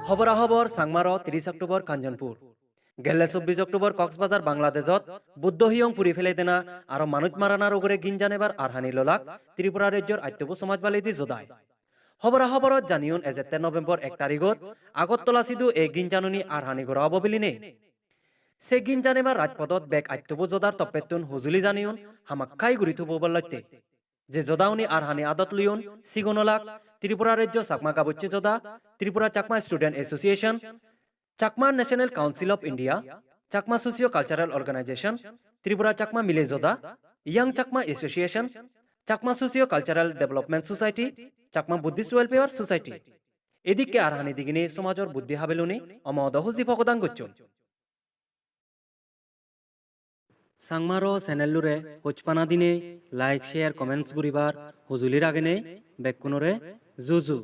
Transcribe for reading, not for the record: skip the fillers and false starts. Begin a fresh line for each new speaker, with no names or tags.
খবরাখবর সাংমার 30 অক্টোবর কাঞ্চনপুর গেলে 24 অক্টোবর কক্সবাজার বাংলাদেশত বুদ্ধ হিয়ং পুরি ফেলে দেনা আর মানুষ মারানার ওগরে গিনজান এবার আরহানি লোলাক ত্রিপুরা রাজ্যর আত্যব সমাজবাদী যোদায় খবরাখবরত জানিউন এজেতে নভেম্বর 1 তারিখত আগরতলা সিধু এ গিনজানুনি আরহানি গড়া হব বলি নেই সে গিনজান এবার রাজপথত বেগ আত্যব যোদার তপেতুন হুজুলি জানিউন হামাক্কাই গুড়ি থুব বলতে যে যোদাউনি আরহানি আদত লিউন সিগনলাক ত্রিপুরা রাজ্য চাকমা গাবুচ্ছে যোদা Tripura Chakma student association Chakma national council of India Chakma socio cultural organisation Tripura Chakma মিলে যোদা young Chakma association Chakma socio cultural development society Chakma Buddhist welfare society এদিকে আরহানি দিগিনে সমাজর বুদ্ধি হাবেলুনি অমদহুজি ভগদান গচ্ছুন সাংমারো চ্যানেলুরে হোচপানা দিনে লাইক শেয়ার কমেন্টস গুরিবার হুজুলির আগেনে বেকুনরে জুজু